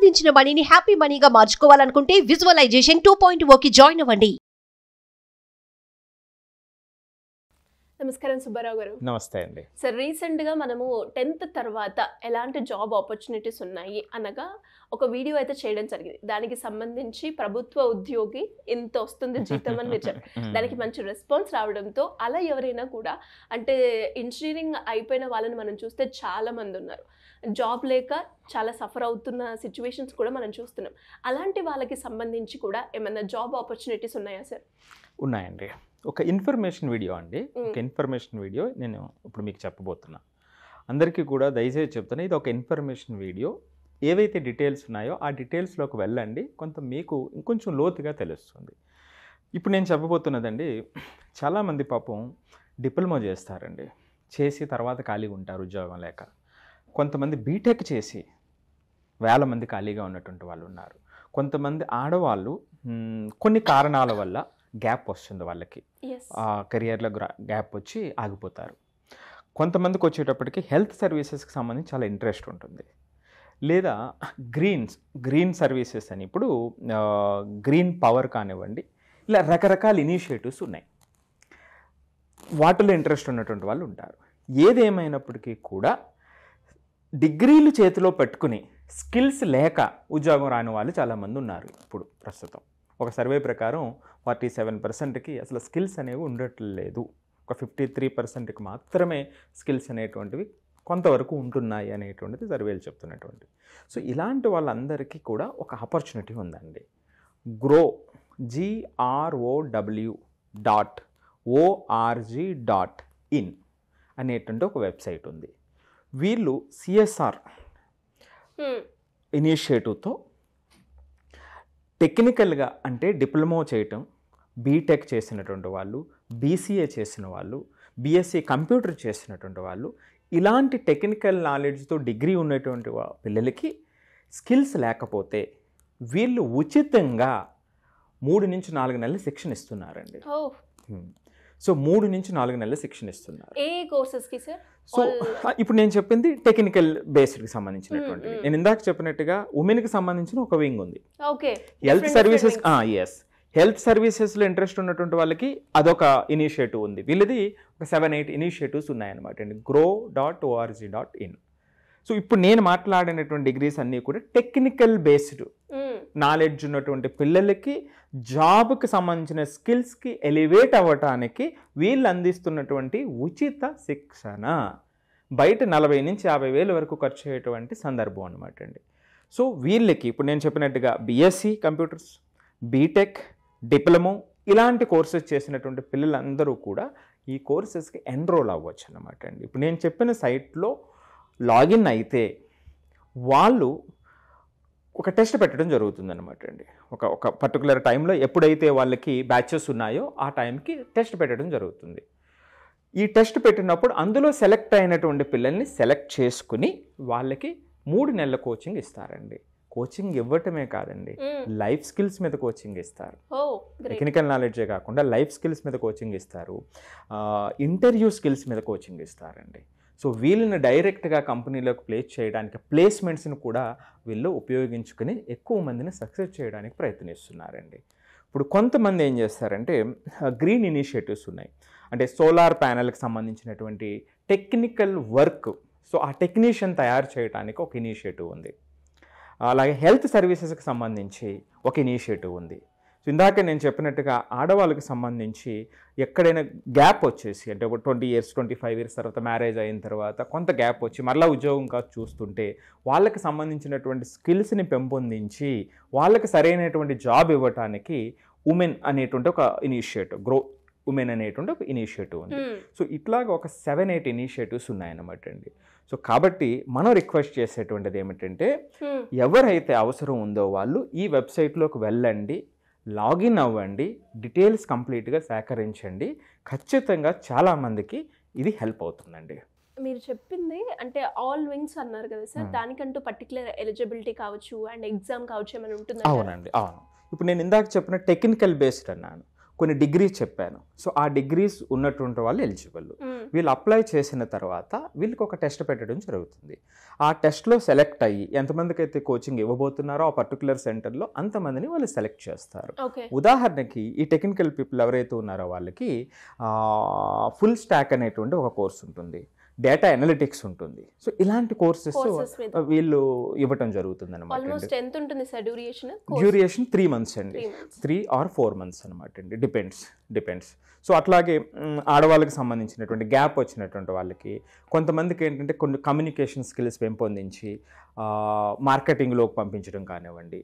సంపాదించిన మనీని హ్యాపీ మనీగా మార్చుకోవాలనుకుంటే విజువలైజేషన్ 2.0కి జాయిన్ అవ్వండి. నమస్కారం సుబ్బారావు గారు. నమస్తే అండి. సార్, రీసెంట్గా మనము 10th తర్వాత ఎలాంటి జాబ్ ఆపర్చునిటీస్ ఉన్నాయి అనగా ఒక వీడియో అయితే చేయడం జరిగింది. దానికి సంబంధించి ప్రభుత్వ ఉద్యోగి ఇంత వస్తుంది జీతం అని మీరు దానికి మంచి రెస్పాన్స్ రావడంతో అలా ఎవరైనా కూడా అంటే ఇంజనీరింగ్ అయిపోయిన వాళ్ళని మనం చూస్తే చాలా మంది ఉన్నారు. జాబ్ లేక చాలా సఫర్ అవుతున్న సిచ్యువేషన్స్ కూడా మనం చూస్తున్నాం. అలాంటి వాళ్ళకి సంబంధించి కూడా ఏమైనా జాబ్ ఆపర్చునిటీస్ ఉన్నాయా సార్? ఉన్నాయండి. ఒక ఇన్ఫర్మేషన్ వీడియో అండి. ఒక ఇన్ఫర్మేషన్ వీడియో నేను ఇప్పుడు మీకు చెప్పబోతున్నా. అందరికీ కూడా దయచేసి చెప్తున్నా, ఇది ఒక ఇన్ఫర్మేషన్ వీడియో. ఏవైతే డీటెయిల్స్ ఉన్నాయో ఆ డీటెయిల్స్లోకి వెళ్ళండి, కొంత మీకు ఇంకొంచెం లోతుగా తెలుస్తుంది. ఇప్పుడు నేను చెప్పబోతున్నదండి, చాలామంది పాపం డిప్లొమా చేస్తారండి, చేసి తర్వాత ఖాళీగా ఉంటారు ఉద్యోగం లేక. కొంతమంది బీటెక్ చేసి వేల మంది ఖాళీగా ఉన్నటువంటి వాళ్ళు ఉన్నారు. కొంతమంది ఆడవాళ్ళు కొన్ని కారణాల వల్ల గ్యాప్ వస్తుంది, వాళ్ళకి కెరియర్లో గ్యాప్ వచ్చి ఆగిపోతారు. కొంతమందికి వచ్చేటప్పటికి హెల్త్ సర్వీసెస్కి సంబంధించి చాలా ఇంట్రెస్ట్ ఉంటుంది. లేదా గ్రీన్ సర్వీసెస్ అని, ఇప్పుడు గ్రీన్ పవర్ కానివ్వండి, ఇలా రకరకాల ఇనిషియేటివ్స్ ఉన్నాయి. వాటిలో ఇంట్రెస్ట్ ఉన్నటువంటి వాళ్ళు ఉంటారు. ఏదేమైనప్పటికీ కూడా డిగ్రీలు చేతిలో పెట్టుకుని స్కిల్స్ లేక ఉద్యోగం రాని వాళ్ళు చాలామంది ఉన్నారు. ఇప్పుడు ప్రస్తుతం ఒక సర్వే ప్రకారం 47%కి అసలు స్కిల్స్ అనేవి ఉండట్లేదు. ఒక 53%కి మాత్రమే స్కిల్స్ అనేటువంటివి కొంతవరకు ఉంటున్నాయి అనేటువంటిది సర్వేలు చెప్తున్నటువంటి. సో ఇలాంటి వాళ్ళందరికీ కూడా ఒక ఆపర్చునిటీ ఉందండి. grow.org.in అనేటువంటి ఒక వెబ్సైట్ ఉంది. వీళ్ళు CSR ఇనిషియేటివ్తో టెక్నికల్గా అంటే డిప్లొమా చేయటం, బీటెక్ చేసినటువంటి వాళ్ళు, BCA చేసిన వాళ్ళు, BSc కంప్యూటర్ చేసినటువంటి వాళ్ళు, ఇలాంటి టెక్నికల్ నాలెడ్జ్తో డిగ్రీ ఉన్నటువంటి పిల్లలకి స్కిల్స్ లేకపోతే వీళ్ళు ఉచితంగా 3 నుంచి 4 నెలల శిక్షణ ఇస్తున్నారండి. సో 3 నుంచి 4 నెలల శిక్షణ ఇస్తున్నారు. ఏ కోర్సెస్కి సార్? సో ఇప్పుడు నేను చెప్పింది టెక్నికల్ బేస్డ్కి సంబంధించినటువంటి. నేను ఇందాక చెప్పినట్టుగా ఉమెన్కి సంబంధించిన ఒక వింగ్ ఉంది. హెల్త్ సర్వీసెస్, హెల్త్ సర్వీసెస్లో ఇంట్రెస్ట్ ఉన్నటువంటి వాళ్ళకి అదొక ఇనిషియేటివ్ ఉంది. వీళ్ళది ఒక 7-8 ఇనిషియేటివ్స్ ఉన్నాయన్నమాట అండి. grow.org.in. సో ఇప్పుడు నేను మాట్లాడినటువంటి డిగ్రీస్ అన్నీ కూడా టెక్నికల్ బేస్డ్ నాలెడ్జ్ ఉన్నటువంటి పిల్లలకి జాబ్కి సంబంధించిన స్కిల్స్కి ఎలివేట్ అవ్వటానికి వీళ్ళు అందిస్తున్నటువంటి ఉచిత శిక్షణ. బయట 40 నుంచి 50 వేల వరకు ఖర్చు అయ్యేటువంటి సందర్భం అనమాట అండి. సో వీళ్ళకి ఇప్పుడు నేను చెప్పినట్టుగా BSc కంప్యూటర్స్, బీటెక్, డిప్లొమా ఇలాంటి కోర్సెస్ చేసినటువంటి పిల్లలందరూ కూడా ఈ కోర్సెస్కి ఎన్రోల్ అవ్వచ్చు అనమాట అండి. ఇప్పుడు నేను చెప్పిన సైట్లో లాగిన్ అయితే వాళ్ళు ఒక టెస్ట్ పెట్టడం జరుగుతుందన్నమాట అండి. ఒక పర్టికులర్ టైంలో ఎప్పుడైతే వాళ్ళకి బ్యాచెస్ ఉన్నాయో ఆ టైంకి టెస్ట్ పెట్టడం జరుగుతుంది. ఈ టెస్ట్ పెట్టినప్పుడు అందులో సెలెక్ట్ అయినటువంటి పిల్లల్ని సెలెక్ట్ చేసుకుని వాళ్ళకి 3 నెలల కోచింగ్ ఇస్తారండి. కోచింగ్ ఇవ్వటమే కాదండి, లైఫ్ స్కిల్స్ మీద కోచింగ్ ఇస్తారు. టెక్నికల్ నాలెడ్జే కాకుండా లైఫ్ స్కిల్స్ మీద కోచింగ్ ఇస్తారు, ఇంటర్వ్యూ స్కిల్స్ మీద కోచింగ్ ఇస్తారండి. సో వీళ్ళని డైరెక్ట్గా కంపెనీలోకి ప్లేస్ చేయడానికి, ప్లేస్మెంట్స్ని కూడా వీళ్ళు ఉపయోగించుకుని ఎక్కువ మందిని సక్సెస్ చేయడానికి ప్రయత్నిస్తున్నారండి. ఇప్పుడు కొంతమంది ఏం చేస్తారంటే గ్రీన్ ఇనిషియేటివ్స్ ఉన్నాయి, అంటే సోలార్ ప్యానెల్కి సంబంధించినటువంటి టెక్నికల్ వర్క్. సో ఆ టెక్నీషియన్ తయారు చేయడానికి ఒక ఇనిషియేటివ్ ఉంది. అలాగే హెల్త్ సర్వీసెస్కి సంబంధించి ఒక ఇనిషియేటివ్ ఉంది. సో ఇందాక నేను చెప్పినట్టుగా ఆడవాళ్ళకి సంబంధించి ఎక్కడైనా గ్యాప్ వచ్చేసి, అంటే ఒక 20 years 25 years తర్వాత మ్యారేజ్ అయిన తర్వాత కొంత గ్యాప్ వచ్చి మరలా ఉద్యోగం కాదు చూస్తుంటే వాళ్ళకి సంబంధించినటువంటి స్కిల్స్ని పెంపొందించి వాళ్ళకి సరైనటువంటి జాబ్ ఇవ్వటానికి ఉమెన్ అనేటువంటి ఒక ఇనిషియేటివ్, గ్రో ఉమెన్ అనేటువంటి ఒక ఇనిషియేటివ్ ఉంది. సో ఇట్లాగా ఒక 7-8 ఇనిషియేటివ్స్ ఉన్నాయన్నమాట అండి. సో కాబట్టి మనం రిక్వెస్ట్ చేసేటువంటిది ఏమిటంటే ఎవరైతే అవసరం ఉందో వాళ్ళు ఈ వెబ్సైట్లోకి వెళ్ళండి, లాగిన్ అవ్వండి, డీటెయిల్స్ కంప్లీట్గా సేకరించండి. ఖచ్చితంగా చాలామందికి ఇది హెల్ప్ అవుతుందండి. మీరు చెప్పింది అంటే ఆల్ వింగ్స్ అన్నారు కదా సార్, దానికంటూ పర్టికులర్ ఎలిజిబిలిటీ కావచ్చు అండ్ ఎగ్జామ్ కావచ్చు ఏమైనా ఉంటుందా? అవునండి, అవును. ఇప్పుడు నేను ఇందాక చెప్పిన టెక్నికల్ బేస్డ్ అన్నాను. కొన్ని డిగ్రీస్ చెప్పాను. సో ఆ డిగ్రీస్ ఉన్నటువంటి వాళ్ళు ఎలిజిబుల్. వీళ్ళు అప్లై చేసిన తర్వాత వీళ్ళకి ఒక టెస్ట్ పెట్టడం జరుగుతుంది. ఆ టెస్ట్లో సెలెక్ట్ అయ్యి ఎంతమందికి అయితే కోచింగ్ ఇవ్వబోతున్నారో ఆ పర్టికులర్ సెంటర్లో అంతమందిని వాళ్ళు సెలెక్ట్ చేస్తారు. ఉదాహరణకి ఈ టెక్నికల్ పీపుల్ ఎవరైతే ఉన్నారో వాళ్ళకి ఫుల్ స్టాక్ అనేటువంటి ఒక కోర్స్ ఉంటుంది, డేటా అనలిటిక్స్ ఉంటుంది. సో ఇలాంటి కోర్సెస్ వీళ్ళు ఇవ్వటం జరుగుతుంది అనమాట. డ్యూరేషన్ 3 months అండి, 3 or 4 months అనమాట అండి, డిపెండ్స్. సో అట్లాగే ఆడవాళ్ళకి సంబంధించినటువంటి గ్యాప్ వచ్చినటువంటి వాళ్ళకి కొంతమందికి ఏంటంటే కొన్ని కమ్యూనికేషన్ స్కిల్స్ పెంపొందించి మార్కెటింగ్లోకి పంపించడం కానివ్వండి,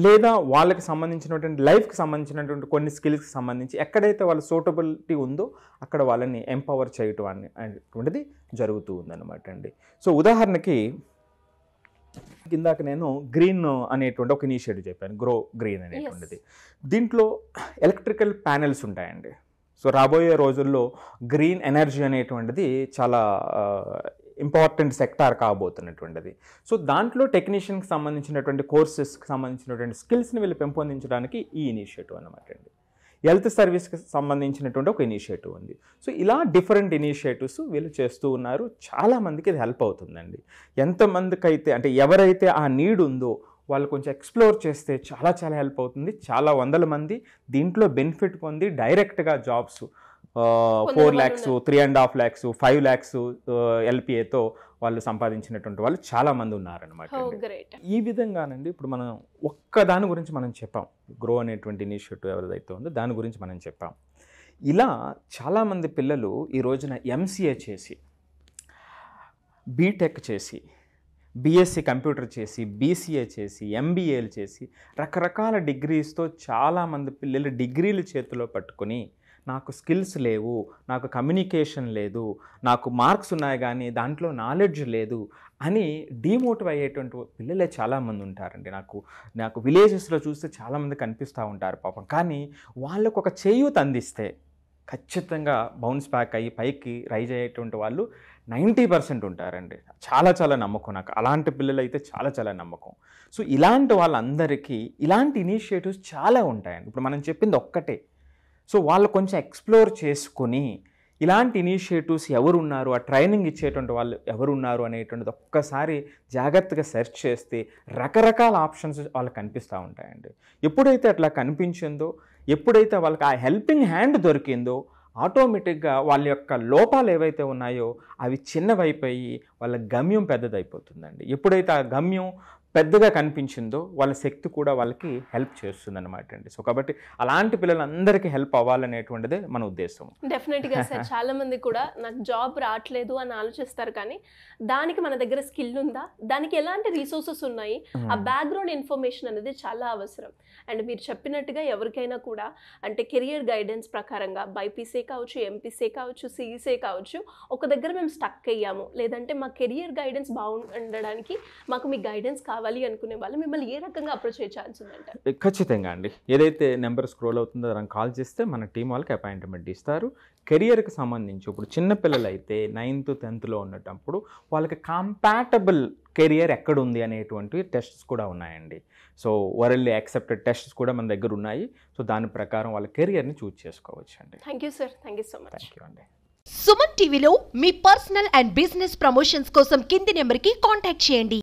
లేదా వాళ్ళకి సంబంధించినటువంటి లైఫ్కి సంబంధించినటువంటి కొన్ని స్కిల్స్కి సంబంధించి ఎక్కడైతే వాళ్ళ సూటబిలిటీ ఉందో అక్కడ వాళ్ళని ఎంపవర్ చేయటం అనేటువంటిది జరుగుతూ ఉందన్నమాట అండి. సో ఉదాహరణకి ఇందాక నేను గ్రీన్ అనేటువంటి ఒక ఇనిషియేటివ్ చెప్పాను, గ్రో గ్రీన్ అనేటువంటిది. దీంట్లో ఎలక్ట్రికల్ ప్యానెల్స్ ఉంటాయండి. సో రాబోయే రోజుల్లో గ్రీన్ ఎనర్జీ అనేటువంటిది చాలా ఇంపార్టెంట్ సెక్టార్ కాబోతున్నటువంటిది. సో దాంట్లో టెక్నీషియన్కి సంబంధించినటువంటి కోర్సెస్కి సంబంధించినటువంటి స్కిల్స్ని వీళ్ళు పెంపొందించడానికి ఈ ఇనిషియేటివ్ అనమాట అండి. హెల్త్ సర్వీస్కి సంబంధించినటువంటి ఒక ఇనిషియేటివ్ ఉంది. సో ఇలా డిఫరెంట్ ఇనిషియేటివ్స్ వీళ్ళు చేస్తూ ఉన్నారు. చాలామందికి ఇది హెల్ప్ అవుతుందండి. ఎంతమందికి అయితే అంటే ఎవరైతే ఆ నీడ్ ఉందో వాళ్ళు కొంచెం ఎక్స్ప్లోర్ చేస్తే చాలా చాలా హెల్ప్ అవుతుంది. చాలా వందల మంది దీంట్లో బెనిఫిట్ పొంది డైరెక్ట్గా జాబ్స్ 4 lakhs, 3.5 lakhs, 5 lakhs LPAతో వాళ్ళు సంపాదించినటువంటి వాళ్ళు చాలామంది ఉన్నారనమాట. ఈ విధంగానండి ఇప్పుడు మనం ఒక్క దాని గురించి మనం చెప్పాం, గ్రో అనేటువంటి ఇనిషియేటివ్ ఎవరిదైతే ఉందో దాని గురించి మనం చెప్పాం. ఇలా చాలామంది పిల్లలు ఈ రోజున MCA చేసి, బీటెక్ చేసి, BSc కంప్యూటర్ చేసి, BCA చేసి, MBAలు చేసి రకరకాల డిగ్రీస్తో చాలామంది పిల్లలు డిగ్రీలు చేతిలో పట్టుకొని నాకు స్కిల్స్ లేవు, నాకు కమ్యూనికేషన్ లేదు, నాకు మార్క్స్ ఉన్నాయి కానీ దాంట్లో నాలెడ్జ్ లేదు అని డిమోటివ్ అయ్యేటువంటి పిల్లలే చాలామంది ఉంటారండి. నాకు విలేజెస్లో చూస్తే చాలామంది కనిపిస్తూ ఉంటారు పాపం. కానీ వాళ్ళకు ఒక చేయూత అందిస్తే ఖచ్చితంగా బౌన్స్ బ్యాక్ అయ్యి పైకి రైజ్ అయ్యేటువంటి వాళ్ళు 90% ఉంటారండి. చాలా చాలా నమ్మకం నాకు. అలాంటి పిల్లలు అయితే చాలా చాలా నమ్మకం. సో ఇలాంటి వాళ్ళందరికీ ఇలాంటి ఇనిషియేటివ్స్ చాలా ఉంటాయండి. ఇప్పుడు మనం చెప్పింది ఒక్కటే. సో వాళ్ళు కొంచెం ఎక్స్ప్లోర్ చేసుకొని ఇలాంటి ఇనిషియేటివ్స్ ఎవరున్నారు, ఆ ట్రైనింగ్ ఇచ్చేటువంటి వాళ్ళు ఎవరున్నారు అనేటువంటిది ఒక్కసారి జాగ్రత్తగా సెర్చ్ చేస్తే రకరకాల ఆప్షన్స్ వాళ్ళకి కనిపిస్తూ ఉంటాయండి. ఎప్పుడైతే అట్లా కనిపించిందో, ఎప్పుడైతే వాళ్ళకి ఆ హెల్పింగ్ హ్యాండ్ దొరికిందో ఆటోమేటిక్గా వాళ్ళ యొక్క లోపాలు ఏవైతే ఉన్నాయో అవి చిన్నవైపోయి వాళ్ళ గమ్యం పెద్దదైపోతుందండి. ఎప్పుడైతే ఆ గమ్యం పెద్దగా కనిపించిందో వాళ్ళ శక్తి కూడా వాళ్ళకి హెల్ప్ చేస్తుంది అనమాట అండి. సో కాబట్టి అలాంటి పిల్లలందరికీ హెల్ప్ అవ్వాలనేటువంటిదే మన ఉద్దేశం. డెఫినెట్గా సార్, చాలా మంది కూడా నాకు జాబ్ రావట్లేదు అని ఆలోచిస్తారు, కానీ దానికి మన దగ్గర స్కిల్ ఉందా, దానికి ఎలాంటి రిసోర్సెస్ ఉన్నాయి, ఆ బ్యాక్గ్రౌండ్ ఇన్ఫర్మేషన్ అనేది చాలా అవసరం. అండ్ మీరు చెప్పినట్టుగా ఎవరికైనా కూడా అంటే కెరియర్ గైడెన్స్ ప్రకారంగా బైపీసీ కావచ్చు, ఎంపీసీ కావచ్చు, సిఈసీ కావచ్చు, ఒక దగ్గర మేము స్టక్ అయ్యాము, లేదంటే మా కెరియర్ గైడెన్స్ బాగుండడానికి మాకు మీ గైడెన్స్ కావాలి అనుకునే వాళ్ళు మిమ్మల్ని ఏ రకంగా అప్రోచ్ చేయ ఛాన్స్ ఉందంటారు? ఖచ్చితంగా అండి. ఏదైతే నెంబర్ స్క్రోల్ అవుతుందో దానికి కాల్ చేస్తే మన టీం వాళ్ళకి అపాయింట్మెంట్ ఇస్తారు. కెరియర్కి సంబంధించి ఇప్పుడు చిన్నపిల్లలు అయితే 9th, 10thలో ఉన్నప్పుడు వాళ్ళకి కంపాటబుల్ కెరియర్ ఎక్కడ ఉంది అనేటువంటి టెస్ట్స్ కూడా ఉన్నాయండి. సో వరల్డ్ యాక్సెప్టెడ్ టెస్ట్స్ కూడా మన దగ్గర ఉన్నాయి. సో దాని ప్రకారం వాళ్ళ కెరియర్ని చూస్ చేసుకోవచ్చు అండి. Thank you sir, thank you so much. Thank you అండి. సుమన్ టీవీలో మీ పర్సనల్ అండ్ బిజినెస్ ప్రమోషన్స్ కోసం కింది నెంబర్కి కాంటాక్ట్ చేయండి.